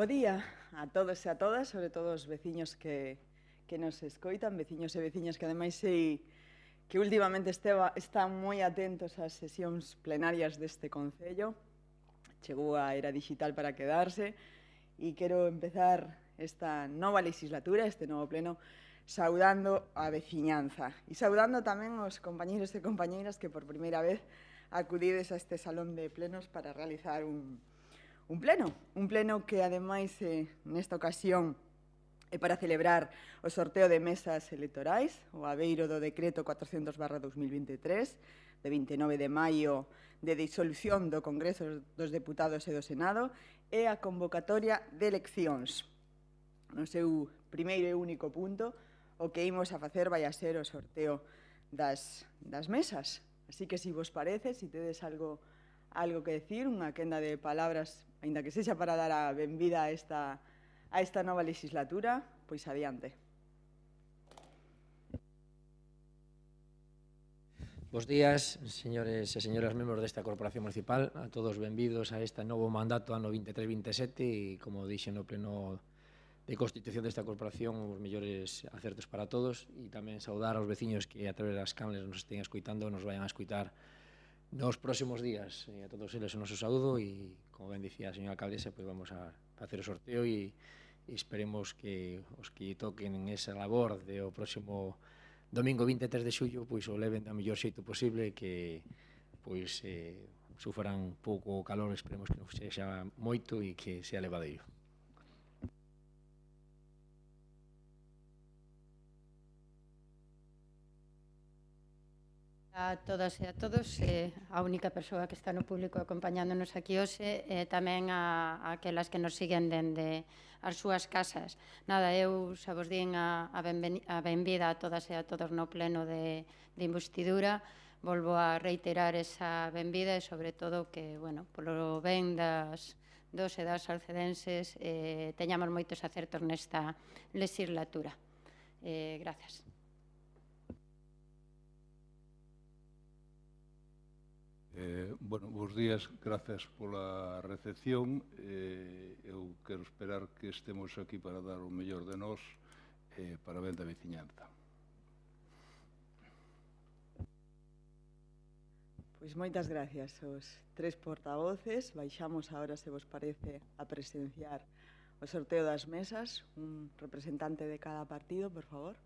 Bo día a todos e a todas, sobre todo os veciños que nos escoitan, veciños e veciñas que ademais sei que últimamente están moi atentos ás sesións plenarias deste Concello. Chegou a era digital para quedarse e quero empezar esta nova legislatura, este novo pleno, saudando a veciñanza e saudando tamén os compañeiros e compañeiras que por primeira vez acudides a este salón de plenos para realizar un pleno que ademais nesta ocasión é para celebrar o sorteo de mesas electorais, o abeiro do decreto 400/2023, de 29 de maio de disolución do Congreso dos Deputados e do Senado, e a convocatoria de eleccións. No seu primeiro e único punto, o que imos a facer vai a ser o sorteo das mesas. Así que, se vos parece, se tedes algo que decir, unha quenda de palabras, aínda que sexa para dar a benvida a esta nova legislatura, pois adiante. Bos días, señores e señoras membros desta Corporación Municipal, a todos benvidos a este novo mandato ano 23-27 e, como dixen no pleno de Constitución desta Corporación, os mellores acertos para todos e tamén saudar aos veciños que a través das canles nos estén escoitando, nos vayan a escoitar nos próximos días. E a todos eles o noso saúdo e, como ben dicía a señora alcaldesa, pois vamos a facer o sorteo e esperemos que os que toquen esa labor de o próximo domingo 23 de xullo pois o leven da mellor xeito posible, que pois sufran pouco calor, esperemos que non sexa moito e que sea levadeiro. A todas e a todos, a única persoa que está no público acompañándonos aquí hoxe, tamén a aquelas que nos siguen dende as súas casas. Nada, eu xa vos din a benvida a todas e a todos no pleno de investidura. Volvo a reiterar esa benvida e, sobre todo, que, bueno, polo ben dos e das salcedenses, teñamos moitos acertos nesta legislatura. Gracias. Bueno, bons días, grazas pola recepción. Eu quero esperar que estemos aquí para dar o mellor de nós para ben da veciñanza. Pois moitas gracias aos tres portavoces. Baixamos agora, se vos parece, a presenciar o sorteo das mesas. Un representante de cada partido, por favor.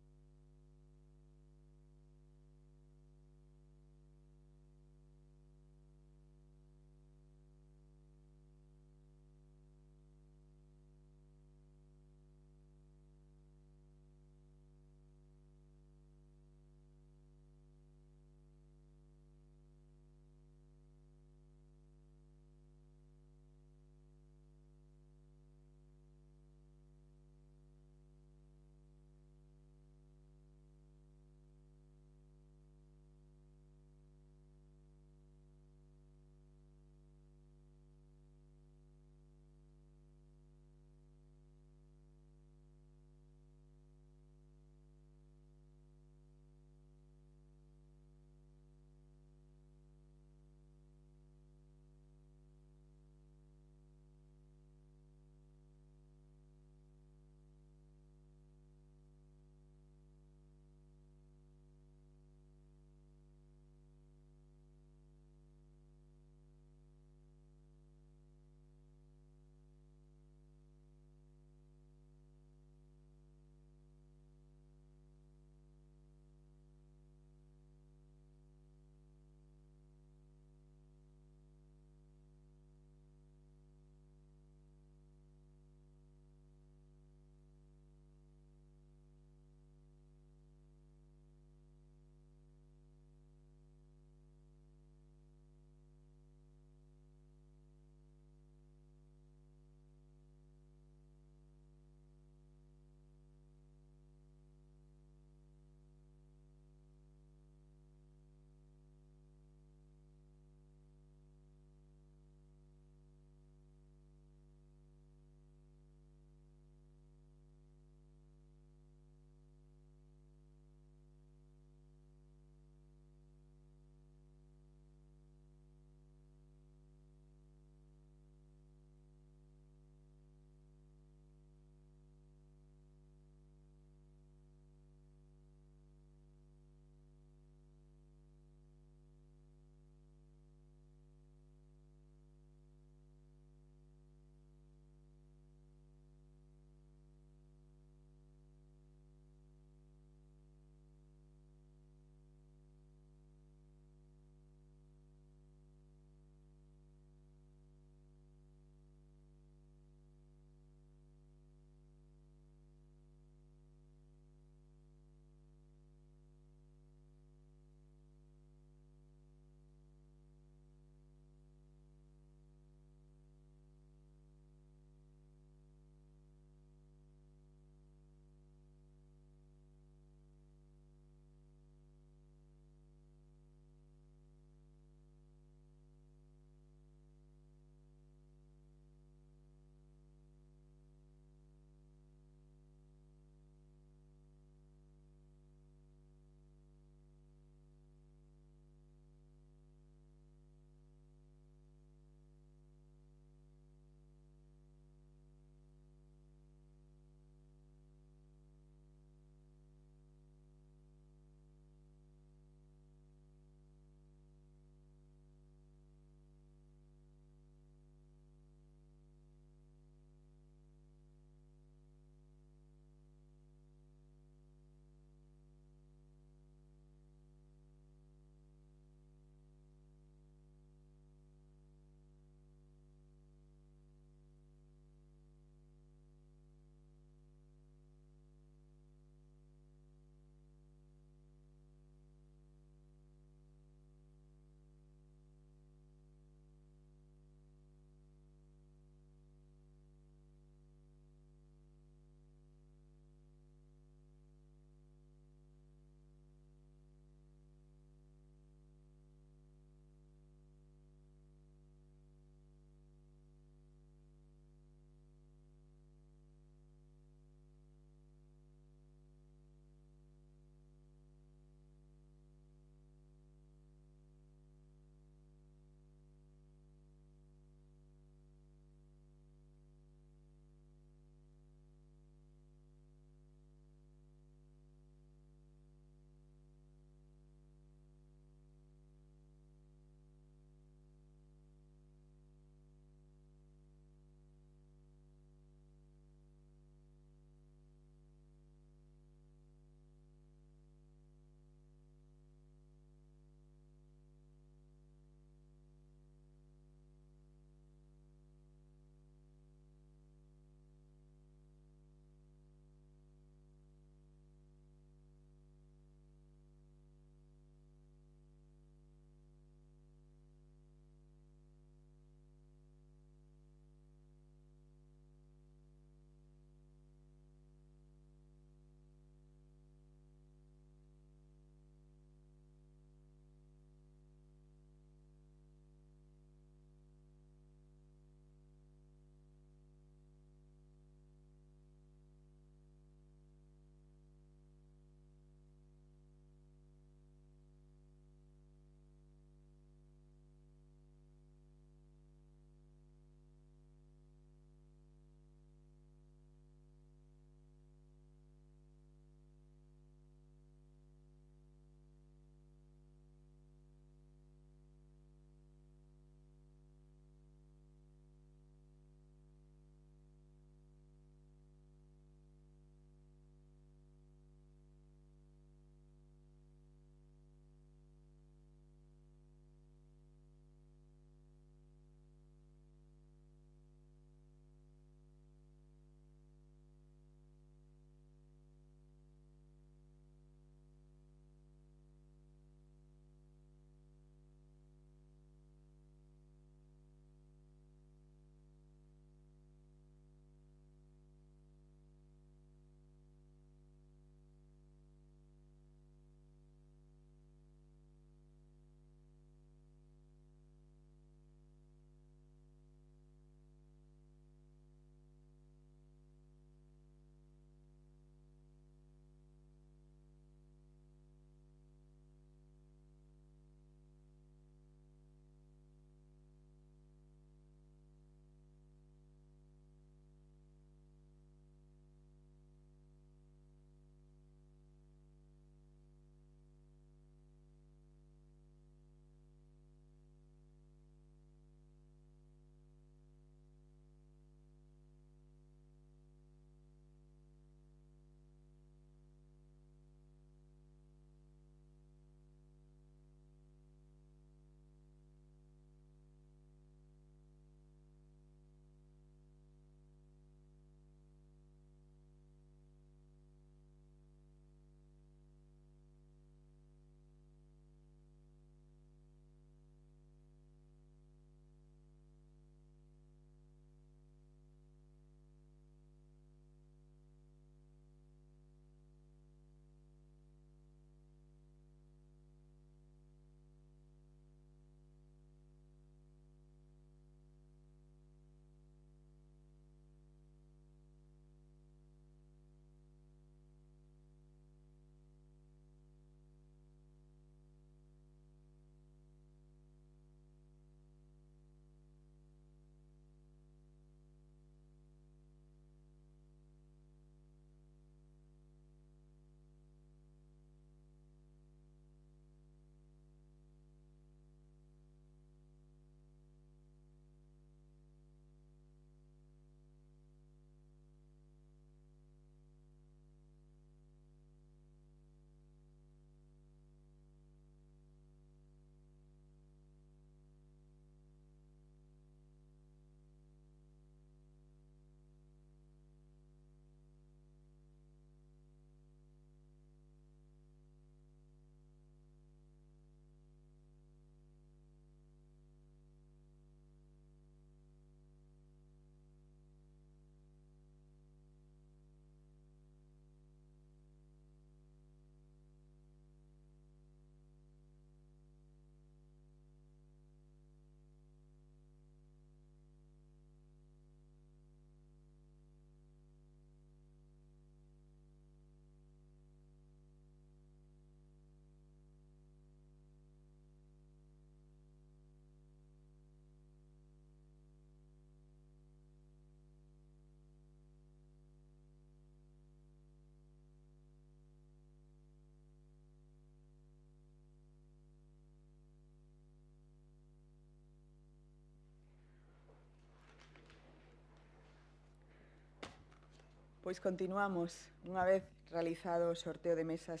Pois continuamos, unha vez realizado o sorteo de mesas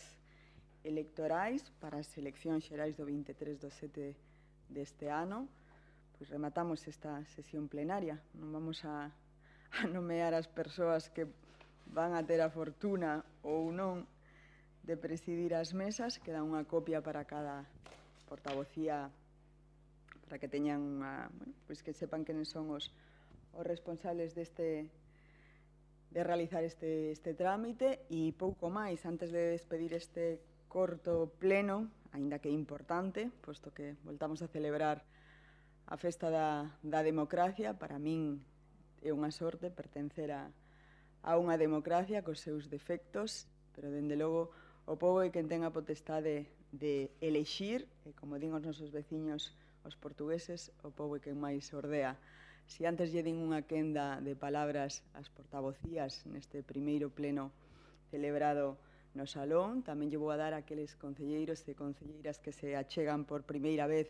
electorais para as eleccións xerais do 23/7 deste ano, pois rematamos esta sesión plenaria. Non vamos a nomear as persoas que van a ter a fortuna ou non de presidir as mesas. Queda unha copia para cada portavocía para que teñan pois que sepan quen son os responsables de realizar este trámite. E pouco máis, antes de despedir este corto pleno, aínda que importante, posto que voltamos a celebrar a festa da democracia. Para min é unha sorte pertencer a unha democracia cos seus defectos, pero, dende logo, o pobo é quen ten a potestade de elexir, e, como din os nosos veciños, os portugueses, o pobo é quen máis ordea. Si antes lle din unha quenda de palabras ás portavocías neste primeiro pleno celebrado no Salón, tamén lle vou a dar aqueles concelleiros e concelleiras que se achegan por primeira vez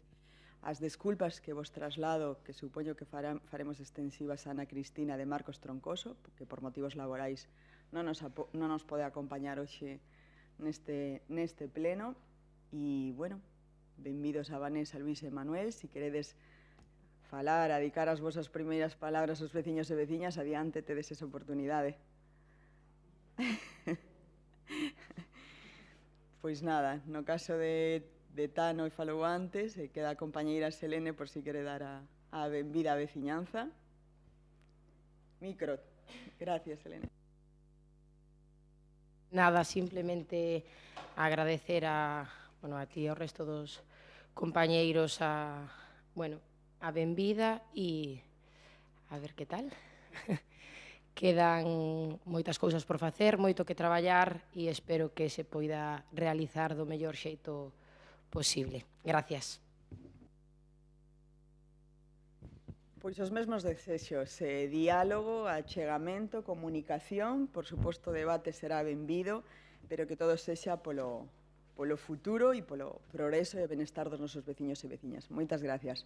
as desculpas que vos traslado, que supoño que faremos extensivas a Ana Cristina de Marcos Troncoso, que por motivos laborais non nos pode acompañar hoxe neste pleno. E, bueno, benvidos a Vanessa, Luís e Manuel. Si queredes falar, a dedicar as vosas primeiras palabras aos veciños e veciñas, adiante, tedes esa oportunidade. Pois nada, no caso de Tano, e falou antes, e queda a compañeira Selene por si quere dar a benvida á veciñanza. Micro. Gracias, Selene. Nada, simplemente agradecer a ti e ao resto dos compañeiros a benvida e a ver que tal. Quedan moitas cousas por facer, moito que traballar e espero que se poida realizar do mellor xeito posible. Gracias. Pois os mesmos desexos, diálogo, achegamento, comunicación, por suposto o debate será benvido, pero que todo sexa polo futuro e polo progreso e benestar dos nosos veciños e veciñas. Moitas gracias.